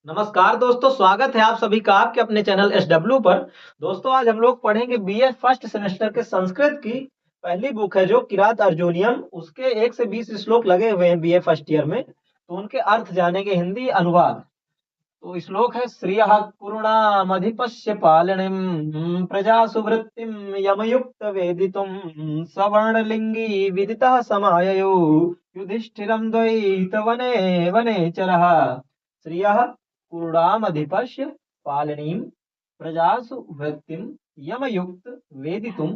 नमस्कार दोस्तों, स्वागत है आप सभी का आपके अपने चैनल SW पर। दोस्तों, आज हम लोग पढ़ेंगे बीए फर्स्ट सेमेस्टर के संस्कृत की पहली बुक है जो किरात अर्जुनियम। उसके 1 से 20 श्लोक लगे हुए हैं बीए फर्स्ट ईयर में, तो उनके अर्थ जानेंगे, हिंदी अनुवाद। तो श्लोक है श्रियः कुरुणामधिपस्य पालनीं प्रजा सुवृत्तिं यमयुक्त वेदितुं सवर्णलिंगी विदितः समाययौ युधिष्ठिरं द्वैतवने वनेचरः। श्रियः कुरुणामधिपस्य पालनीं प्रजासु वृत्तिं यमयुक्त वेदितुं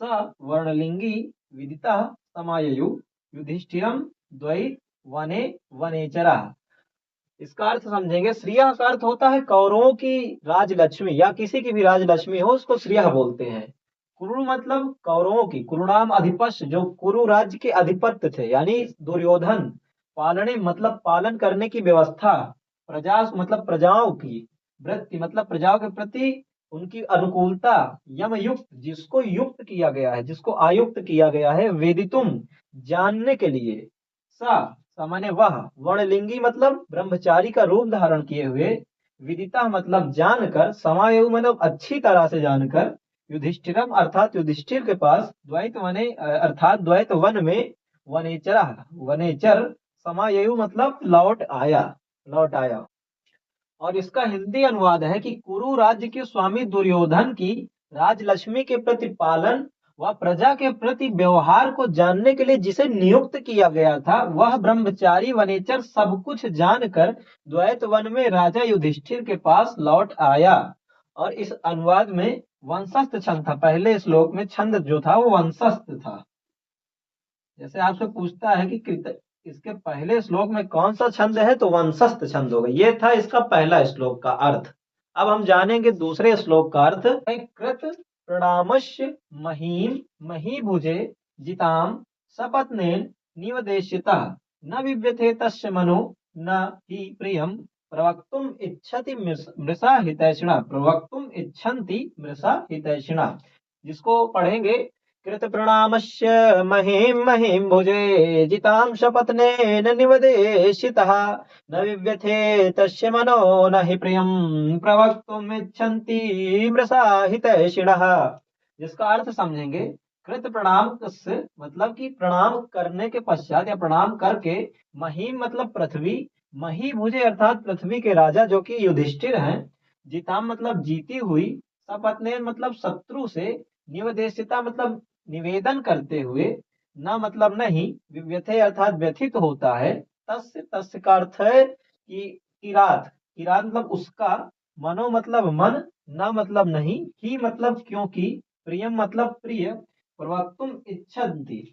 स वर्णलिंगी विदितः समाययौ युधिष्ठिरं द्वैत वने वनेचरः। इसका अर्थ समझेंगे। श्रियः का अर्थ होता है कौरवों की राजलक्ष्मी या किसी की भी राजलक्ष्मी हो उसको श्रियः बोलते हैं। कुरु मतलब कौरवों की, कुरुणाम अधिपस्य जो कुरु राज्य के अधिपत्य थे यानी दुर्योधन। पालने मतलब पालन करने की व्यवस्था। प्रजा मतलब प्रजाओं की। वृत्ति मतलब प्रजाओं के प्रति उनकी अनुकूलता। यम युक्त जिसको युक्त किया गया है, जिसको आयुक्त किया गया है। वेदितुम जानने के लिए। सा सामान्य वह। वर्णलिंगी मतलब ब्रह्मचारी का रूप धारण किए हुए। विदिता मतलब जानकर। समायु मतलब अच्छी तरह से जानकर। युधिष्ठिरम अर्थात युधिष्ठिर के पास। द्वैत वने अर्थात द्वैत वन में। वनेचरा वनेचर। समायु मतलब लौट आया, लौट आया। और इसका हिंदी अनुवाद है कि कुरु राज्य के स्वामी दुर्योधन की राजलक्ष्मी के प्रति पालन व प्रजा के प्रति व्यवहार को जानने के लिए जिसे नियुक्त किया गया था, वह ब्रह्मचारी वनेचर सब कुछ जानकर द्वैत वन में राजा युधिष्ठिर के पास लौट आया। और इस अनुवाद में वंशस्थ छंद था। पहले श्लोक में छंद जो था वो वंशस्थ था। जैसे आपसे पूछता है कि इसके पहले श्लोक में कौन सा छंद है, तो वंशस्थ छंद होगा। ये था इसका पहला श्लोक का अर्थ। अब हम जानेंगे दूसरे श्लोक का अर्थ। कृत प्रणामस्य महीम महीभुजे जिताम सपत्नेन निवदेशितः न विव्यथे तस्य मनो न हि प्रियम प्रवक्तुम इच्छति मृषा हितैषिणा। प्रवक्तुम इच्छन्ति मृषा हितैषिणा, जिसको पढ़ेंगे। कृत प्रणामस्य महीं महीं भुजे जितां शपथनेन निवदेशितः न विव्यथे तस्य मनो न हि प्रियं प्रवक्तुमिच्छन्ति मृषा हितैषिणः। जिसका अर्थ समझेंगे। कृत प्रणाम से मतलब कि प्रणाम करने के पश्चात या प्रणाम करके। महीम मतलब पृथ्वी। मही भुजे अर्थात पृथ्वी के राजा जो कि युधिष्ठिर हैं। जिताम मतलब जीती हुई। सपत्नेन मतलब शत्रु से। निवदेशिता मतलब निवेदन करते हुए। न मतलब नहीं। विव्यथे अर्थात व्यथित होता है। तस्य तस्य का अर्थ है कि किरात। किरात मतलब उसका। मनो मतलब मन। न मतलब नहीं। ही मतलब क्योंकि। प्रियम मतलब प्रिय। प्रवक्तुम इच्छन्ति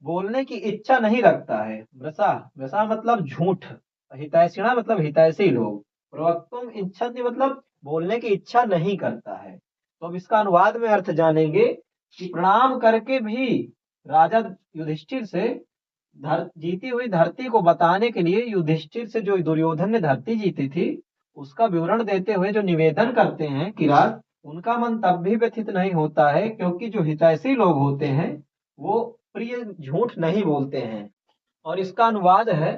बोलने की इच्छा नहीं रखता है। वृषा वृषा मतलब झूठ। हितैषिणा मतलब हितैषी लोग। प्रवक्तुम इच्छन्ति मतलब बोलने की इच्छा नहीं करता है। तो अब इसका अनुवाद में अर्थ जानेंगे कि प्रणाम करके भी राजा युधिष्ठिर से जीती हुई धरती को बताने के लिए युधिष्ठिर से जो दुर्योधन ने धरती जीती थी उसका विवरण देते हुए जो निवेदन करते हैं किरात, उनका मन तब भी व्यथित नहीं होता है क्योंकि जो हितैषी लोग होते हैं वो प्रिय झूठ नहीं बोलते हैं। और इसका अनुवाद है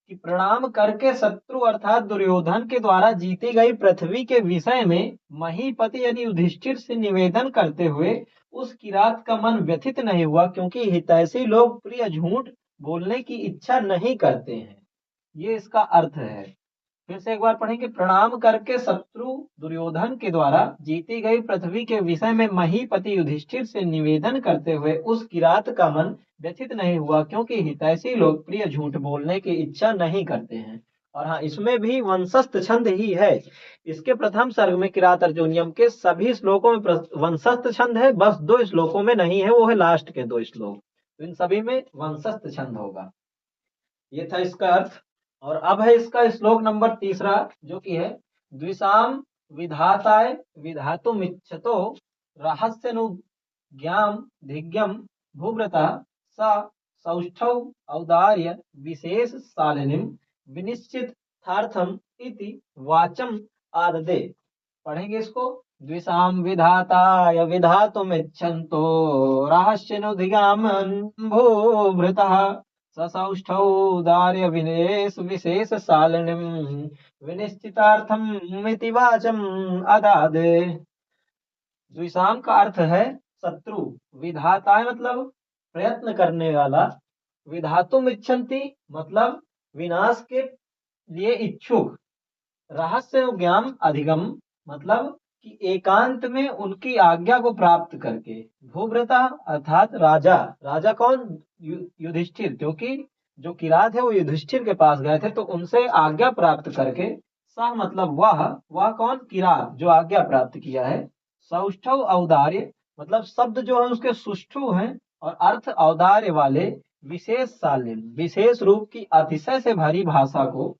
कि प्रणाम करके शत्रु अर्थात दुर्योधन के द्वारा जीती गई पृथ्वी के विषय में महीपति यानी युधिष्ठिर से निवेदन करते हुए उस किरात का मन व्यथित नहीं हुआ क्योंकि हितैषी लोग प्रिय झूठ बोलने की इच्छा नहीं करते हैं। ये इसका अर्थ है। फिर से एक बार पढ़ेंगे। प्रणाम करके शत्रु दुर्योधन के द्वारा जीती गई पृथ्वी के विषय में महीपति युधिष्ठिर से निवेदन करते हुए उस किरात का मन व्यथित नहीं हुआ क्योंकि हितैषी लोग प्रिय झूठ बोलने की इच्छा नहीं करते हैं। और हाँ, इसमें भी वंशस्थ छंद ही है। इसके प्रथम सर्ग में किरात अर्जुनियम के सभी श्लोकों में वंशस्थ छंद है, बस 2 श्लोकों में नहीं है, वो है लास्ट के 2 श्लोक। तो इन सभी में वंशस्थ छंद होगा। ये था इसका अर्थ। और अब है इसका श्लोक नंबर तीसरा जो कि है। द्विषाम विधाताय विधातुम इच्छतो रहस्यनुज्ञाम धिज्ञम भूव्रता स सौष्ठौ औदार्य विशेष शालिनीम विनिश्चितार्थम इति वाचम आददे। पढ़ेंगे इसको। द्विषाम विधाताय विधातुम इच्छन्तो रहस्यनुधिगाम भूभृतः ससौष्ठौ दार्य विशेष शालिनीम् विनिश्चितार्थम इति वाचम अदादे। द्विषाम का अर्थ है शत्रु, विधाता है मतलब प्रयत्न करने वाला, विधातुम इच्छन्ति मतलब विनाश के लिए इच्छुक, रहस्य ज्ञान अधिगम मतलब कि एकांत में उनकी आज्ञा को प्राप्त करके, भूभृता अर्थात राजा, राजा कौन, युधिष्ठिर, क्योंकि जो किरात है वो युधिष्ठिर के पास गए थे तो उनसे आज्ञा प्राप्त करके, सह मतलब वह कौन, किरात जो आज्ञा प्राप्त किया है, सौष्ठव औदार्य मतलब शब्द जो है उसके सुष्ठु हैं और अर्थ औदार्य वाले, विशेष शालीन विशेष रूप की अतिशय से भरी भाषा को,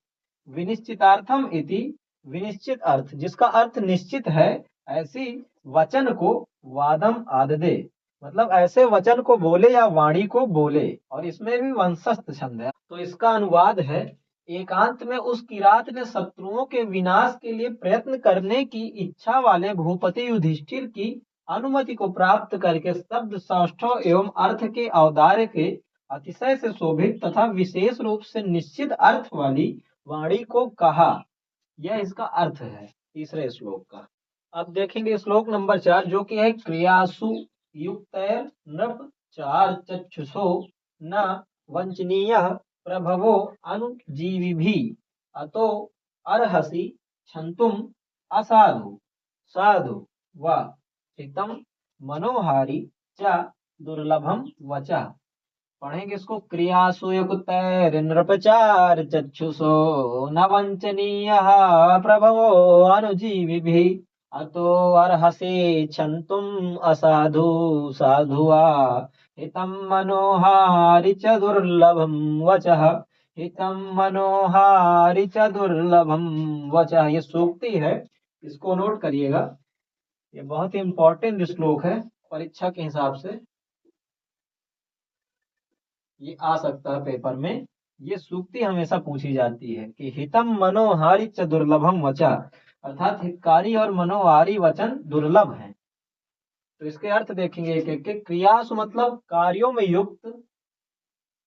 विनिश्चितार्थम इति विनिश्चित अर्थ जिसका अर्थ निश्चित है, ऐसी वचन को वादम आददे मतलब ऐसे वचन को बोले या वाणी को बोले, और इसमें भी वंशस्थ छंद है तो इसका अनुवाद है, एकांत में उस किरात ने शत्रुओं के विनाश के लिए प्रयत्न करने की इच्छा वाले भूपति युधिष्ठिर की अनुमति को प्राप्त करके शब्द सौष्ठव एवं अर्थ के औदार्य के अतिशय से शोभित तथा विशेष रूप से निश्चित अर्थ वाली वाणी को कहा। यह इसका अर्थ है तीसरे श्लोक का। अब देखेंगे श्लोक नंबर 4 जो कि है क्रियासु युक्त नृप चार चक्षुषो न वंचनीय प्रभवो अनुजीवी अतो अर्हसि क्षंतुम असाधु साधु व हितम मनोहारी च दुर्लभम वचः। पढ़ेंगे इसको, क्रियासु युक्तैर्नृपचार चक्षुषो न वंचनीय प्रभवो अनुजीविभिः अतो अर्हसि क्षन्तुम् असाधु साधुआ हितं मनोहारि च दुर्लभम वचः, हितं मनोहारि च दुर्लभम वचः। ये सूक्ति है, इसको नोट करिएगा, ये बहुत ही इंपॉर्टेंट श्लोक है, परीक्षा के हिसाब से ये आ सकता है पेपर में। ये सूक्ति हमेशा पूछी जाती है कि हितम मनोहारी च दुर्लभम वचा, अर्थात हितकारी और मनोहारी वचन दुर्लभ हैं। तो इसके अर्थ देखेंगे एक एक। क्रियासु मतलब कार्यों में युक्त,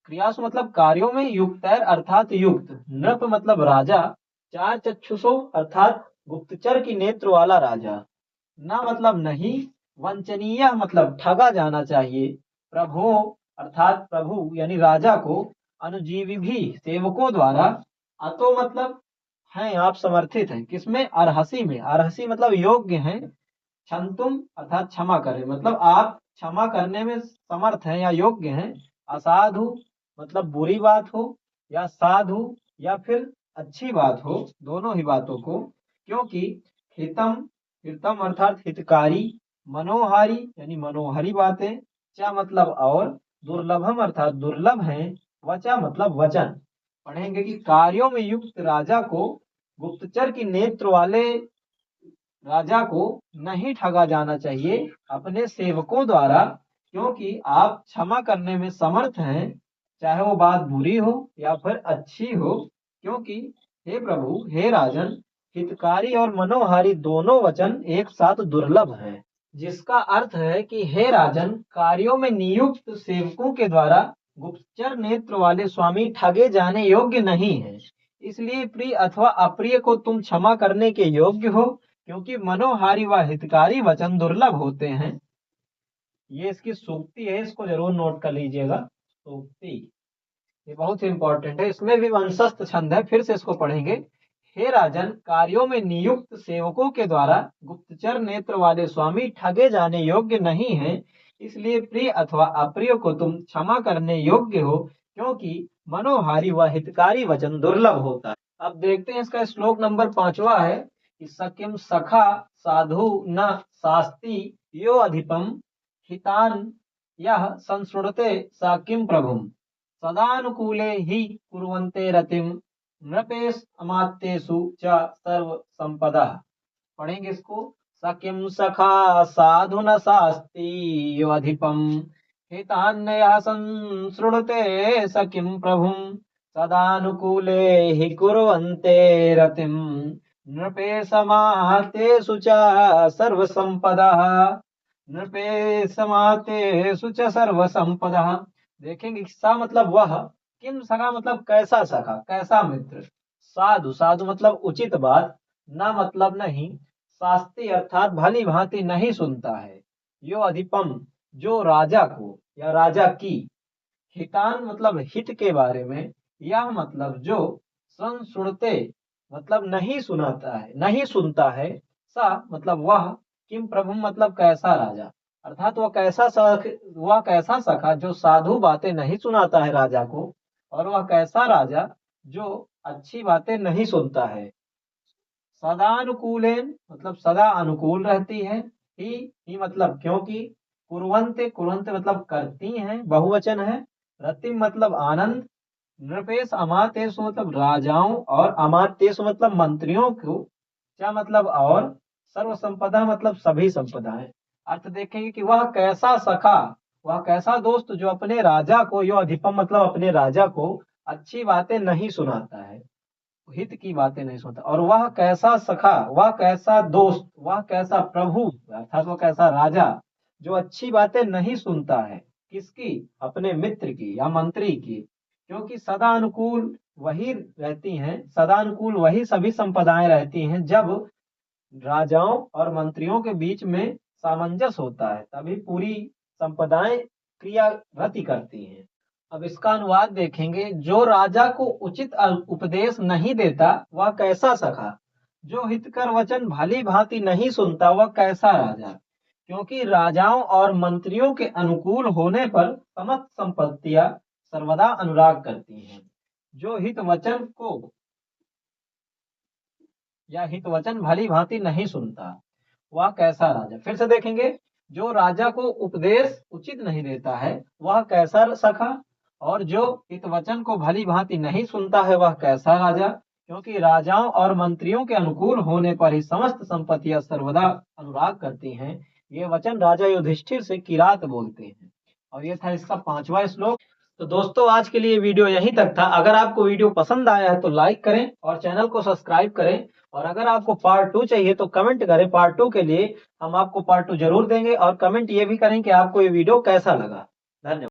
क्रियासु मतलब कार्यों में युक्त अर्थात युक्त, नृप मतलब राजा, चार चक्षुषो अर्थात गुप्तचर की नेत्र वाला राजा, न मतलब नहीं, वंचनीय मतलब ठगा जाना चाहिए, प्रभु अर्थात प्रभु यानी राजा को, अनुजीवी भी सेवकों द्वारा, अतो मतलब हैं आप समर्थित हैं, किसमें, अर्हसी में, अर्हसी मतलब योग्य हैं, क्षंतुम अर्थात क्षमा करें मतलब आप क्षमा करने में समर्थ हैं या योग्य हैं, असाधु मतलब बुरी बात हो या साधु या फिर अच्छी बात हो, दोनों ही बातों को, क्योंकि हितम, हितम अर्थात हितकारी, मनोहारी यानी मनोहरी बातें, चा मतलब और, दुर्लभम अर्थात दुर्लभ है, वचा मतलब वचन। पढ़ेंगे कि कार्यों में युक्त राजा को, गुप्तचर की नेत्र वाले राजा को नहीं ठगा जाना चाहिए अपने सेवकों द्वारा, क्योंकि आप क्षमा करने में समर्थ हैं, चाहे वो बात बुरी हो या फिर अच्छी हो, क्योंकि हे प्रभु हे राजन, हितकारी और मनोहारी दोनों वचन एक साथ दुर्लभ हैं। जिसका अर्थ है कि हे राजन, कार्यों में नियुक्त सेवकों के द्वारा गुप्तचर नेत्र वाले स्वामी ठगे जाने योग्य नहीं है, इसलिए प्रिय अथवा अप्रिय को तुम क्षमा करने के योग्य हो, क्योंकि मनोहारी व हितकारी वचन दुर्लभ होते हैं। ये इसकी सूक्ति है, इसको जरूर नोट कर लीजिएगा, सूक्ति ये बहुत ही इंपॉर्टेंट है, इसमें भी वंशस्थ छंद है, फिर से इसको पढ़ेंगे। हे राजन, कार्यों में नियुक्त सेवकों के द्वारा गुप्तचर नेत्र वाले स्वामी ठगे जाने योग्य नहीं है, इसलिए प्रिय अथवा अप्रिय को तुम क्षमा करने योग्य हो, क्योंकि मनोहारी व हितकारी वचन दुर्लभ होता है। अब देखते हैं इसका श्लोक नंबर 5वां है कि सकिम सखा साधु न शास्ति यो अधिपम हितान यह संस्मृते सा किम प्रभुम सदानुकूले ही कुर्वन्ते रतिम नृपेश अमात्येषु च सर्व संपदा। पढ़ेंगे इसको, सकिम सखा साधु न शास्ति यो अधिपम हितान्यः संसृणुते सकिम प्रभुम सदानुकूले हि कुर्वन्ते रतिम नृपेशमातेषु च सर्वसंपदः, नृपेशमातेषु च सर्वसंपदः। देखेंगे सा मतलब वह, किम सखा मतलब कैसा सखा, कैसा मित्र, साधु, साधु मतलब उचित बात, न मतलब नहीं, शास्ति अर्थात भली भांति नहीं सुनता है, यो अधिपम जो राजा को या राजा की, हितान मतलब हित के बारे में, यह मतलब जो, सुनते मतलब नहीं सुनाता है, नहीं सुनता है, सा मतलब वह, किम प्रभु मतलब कैसा राजा, अर्थात वह कैसा सखा जो साधु बातें नहीं सुनाता है राजा को, और वह कैसा राजा जो अच्छी बातें नहीं सुनता है। सदानुकूलेन मतलब सदा अनुकूल रहती है, ही मतलब क्योंकि, कुर्वन्ते, कुर्वन्ते मतलब करती हैं, बहुवचन है, रतिम मतलब आनंद, नृपेश अमात्येषु मतलब राजाओं और अमात्येषु मतलब मंत्रियों को, क्या मतलब और, सर्व संपदा मतलब सभी संपदाएं। अर्थ देखेंगे कि वह कैसा सखा, वह कैसा दोस्त जो अपने राजा को, यो अधिपम मतलब अपने राजा को अच्छी बातें नहीं सुनाता है, हित की बातें नहीं सुनता, और वह कैसा सखा, वह कैसा दोस्त, वह कैसा प्रभु अर्थात वह कैसा राजा जो अच्छी बातें नहीं सुनता है, किसकी, अपने मित्र की या मंत्री की, क्योंकि सदा अनुकूल वही रहती हैं, सदा अनुकूल वही सभी संपदाएं रहती हैं जब राजाओं और मंत्रियों के बीच में सामंजस्य होता है, तभी पूरी संपदाएं क्रियारति करती हैं। अब इसका अनुवाद देखेंगे, जो राजा को उचित उपदेश नहीं देता वह कैसा सखा, जो हितकर वचन भली भांति नहीं सुनता वह कैसा राजा, क्योंकि राजाओं और मंत्रियों के अनुकूल होने पर समस्त संपत्तियां सर्वदा अनुराग करती हैं, जो हित वचन को या हित वचन भली भांति नहीं सुनता वह कैसा राजा। फिर से देखेंगे, जो राजा को उपदेश उचित नहीं देता है वह कैसा सखा, और जो हित वचन को भली भांति नहीं सुनता है वह कैसा राजा, क्योंकि राजाओं और मंत्रियों के अनुकूल होने पर ही समस्त संपत्तियां सर्वदा अनुराग करती हैं। ये वचन राजा युधिष्ठिर से किरात बोलते हैं। और ये था इसका 5वां श्लोक। तो दोस्तों आज के लिए वीडियो यहीं तक था। अगर आपको वीडियो पसंद आया है तो लाइक करें और चैनल को सब्सक्राइब करें, और अगर आपको पार्ट 2 चाहिए तो कमेंट करें। पार्ट 2 के लिए हम आपको पार्ट 2 जरूर देंगे, और कमेंट ये भी करें कि आपको ये वीडियो कैसा लगा।